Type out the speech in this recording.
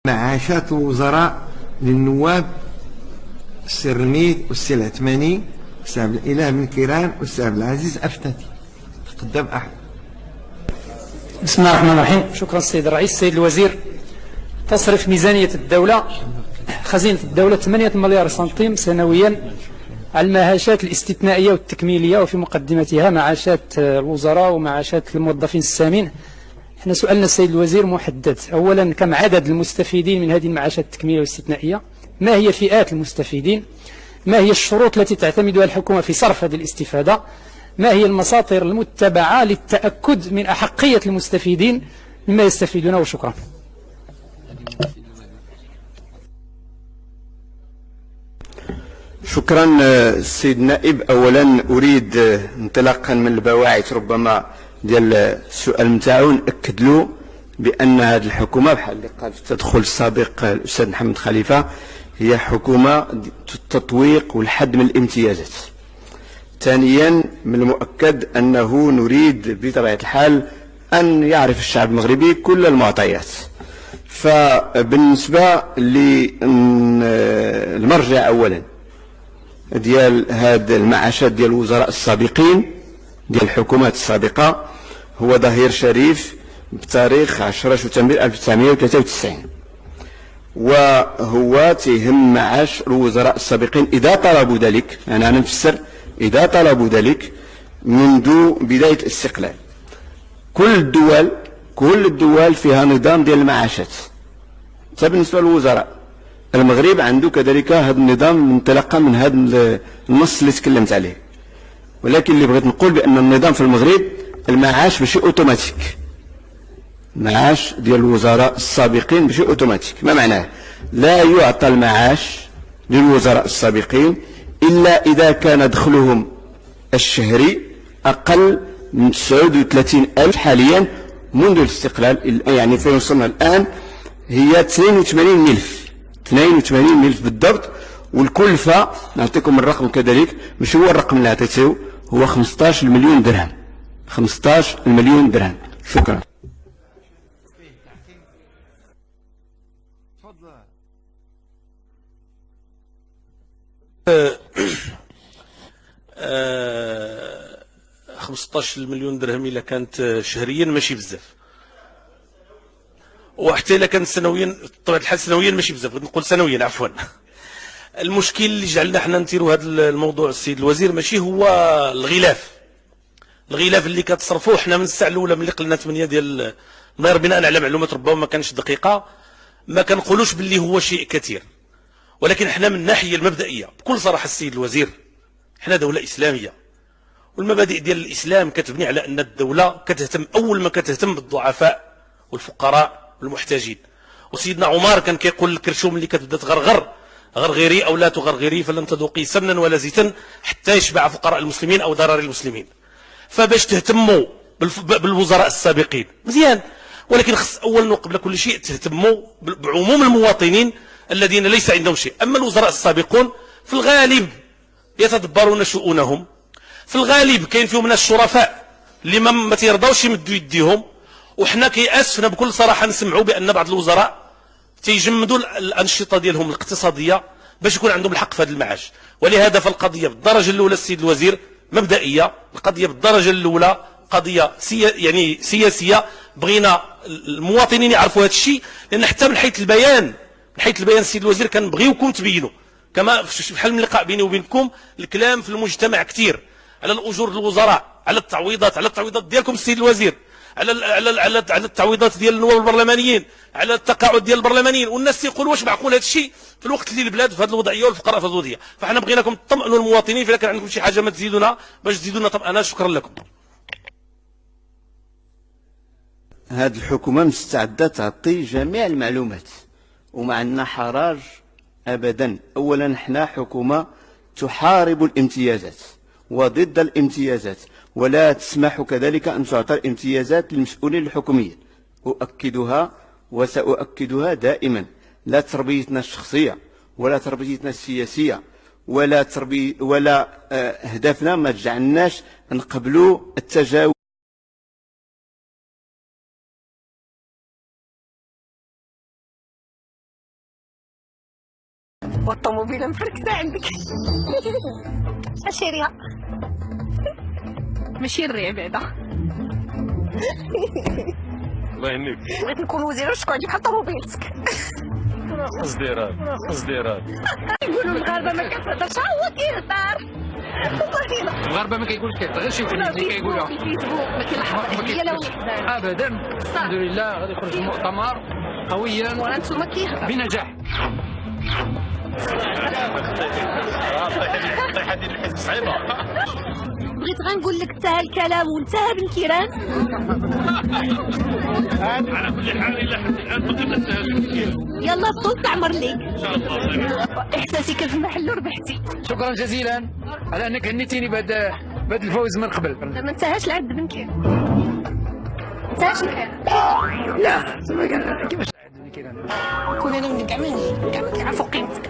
معاشات الوزراء للنواب السي رميد والسي العثماني والسي عبد الاله بن كيران والسي عبد العزيز افتاتي. تقدم احد. بسم الله الرحمن الرحيم. شكرا السيد الرئيس. السيد الوزير، تصرف ميزانية الدولة خزينة الدولة 8 مليار سنتيم سنويا على المعاشات الاستثنائية والتكميلية، وفي مقدمتها معاشات الوزراء ومعاشات الموظفين السامين. احنا سؤالنا السيد الوزير محدد. اولا، كم عدد المستفيدين من هذه المعاشات التكميلية والاستثنائية؟ ما هي فئات المستفيدين؟ ما هي الشروط التي تعتمدها الحكومة في صرف هذه الاستفادة؟ ما هي المساطر المتبعة للتأكد من أحقية المستفيدين مما يستفيدون؟ وشكرا. شكرا السيد النائب. اولا اريد انطلاقا من البواعث ربما ديال السؤال نتاعو ناكد له بان هذه الحكومه بحال اللي قال في التدخل السابق الاستاذ محمد خليفه هي حكومه التطويق والحد من الامتيازات. ثانيا، من المؤكد انه نريد بطبيعه الحال ان يعرف الشعب المغربي كل المعطيات. فبالنسبه للمرجع اولا ديال هاد المعاشات ديال الوزراء السابقين ديال الحكومات السابقة هو ظهير شريف بتاريخ 10 شتنبر 1993، وهو تيهم معاش الوزراء السابقين إذا طلبوا ذلك. أنا نفسر إذا طلبوا ذلك منذ بداية الاستقلال. كل الدول فيها نظام ديال المعاشات. حتى بالنسبة للوزراء المغرب عنده كذلك هذا النظام انطلاقا من هذا النص اللي تكلمت عليه. ولكن اللي بغيت نقول بأن النظام في المغرب المعاش ماشي اوتوماتيك. المعاش ديال الوزراء السابقين ماشي اوتوماتيك. ما معناه؟ لا يعطى المعاش للوزراء السابقين إلا إذا كان دخلهم الشهري أقل من 39,000 حاليا منذ الاستقلال. يعني فين وصلنا الآن هي 82,000 بالضبط. والكلفة نعطيكم الرقم كذلك، مش هو الرقم اللي عطيته، هو 15 مليون درهم. 15 مليون درهم. شكرا. أه 15 مليون درهم إلا كانت شهريا ماشي بزاف، وحتى إلا كانت سنويا بطبيعة الحال سنويا ماشي بزاف، نقول سنويا عفوا. المشكل اللي جعلنا حنا نديروا هذا الموضوع السيد الوزير ماشي هو الغلاف اللي كتصرفوه. حنا من الساعه الاولى ملي قلنا 8 ديال المليار بناء على معلومات ربما ما كانش دقيقه، ما كنقولوش باللي هو شيء كثير، ولكن حنا من الناحيه المبدئيه بكل صراحه السيد الوزير حنا دوله اسلاميه، والمبادئ ديال الاسلام كتبني على ان الدوله كتهتم اول ما كتهتم بالضعفاء والفقراء والمحتاجين. وسيدنا عمر كان كيقول الكرشوم اللي كتبدا تغرغر غرغري أو لا تغرغري فلن تذوقي سمنا ولا زيتا حتى يشبع فقراء المسلمين أو ضرر المسلمين. فباش تهتموا بالوزراء السابقين مزيان، ولكن خص أولا وقبل كل شيء تهتموا بعموم المواطنين الذين ليس عندهم شيء. أما الوزراء السابقون في الغالب يتدبرون شؤونهم، في الغالب كاين فيهم ناس شرفاء اللي ما تيرضاوش يمدوا يديهم. وحنا كيأسفنا بكل صراحة نسمعوا بأن بعض الوزراء تيجمدوا الأنشطة ديالهم الاقتصادية باش يكون عندهم الحق في هذا المعاش. ولهذا فالقضية بالدرجة الأولى السيد الوزير مبدئية، القضية بالدرجة الأولى قضية سياسية. بغينا المواطنين يعرفوا هذا الشيء، لأن حتى من حيث البيان السيد الوزير كنبغيوكم تبينوا كما بحال من اللقاء بيني وبينكم الكلام في المجتمع كثير على الأجور الوزراء، على التعويضات ديالكم السيد الوزير، على التعويضات ديال النواب البرلمانيين، على التقاعد ديال البرلمانيين. والناس تيقولوا واش معقول هذا الشيء في الوقت اللي البلاد في هذه الوضعيه والفقراء في هذه الوضعيه. فاحنا بغيناكم تطمئنوا المواطنين، فاذا كان عندكم شي حاجه ما تزيدونا باش تزيدونا طمأنه. شكرا لكم. هذه الحكومه مستعده تعطي جميع المعلومات وما عندنا حراج ابدا. اولا احنا حكومه تحارب الامتيازات وضد الامتيازات، ولا تسمح كذلك أن تعطى الامتيازات للمسؤولين الحكوميين. أؤكدها وسأؤكدها دائما. لا تربيتنا الشخصية ولا تربيتنا السياسية ولا هدفنا ما جعلناش نقبلوا التجاوز والطوموبيله مفركسه عندك. اشيريها ماشي الريع بعدا. الله يهنيك. بغيت نكون وزيره وشكون عندي بحال طوموبيلتك. تصديرات يقولوا المغاربه ما كتهضرش، هو كيهضر. المغاربه ما كيقولش كيهضر، غير شي وحدين اللي كيقولوها. الفيسبوك ما كيلحقش هي لو نحضر. ابدا الحمد لله غادي يخرج المؤتمر قويا وانتم كيهضر بنجاح. طيح هذه الحزب صعيبه. بغيت غنقول لك انتهى الكلام وانتهى بن كيران. على كل حال الى حد الان ما قدرنا نتهاجم. يلا الصوت تعمر ليك. ان شاء الله. احساسي كان في المحل وربحتي. شكرا جزيلا على انك هنيتيني بهذا الفوز من قبل. ما انتهاش العد بن كيران. انتهاش الكلام. لا كيفاش كون انا من كاع ما كيعرفوا قيمتك.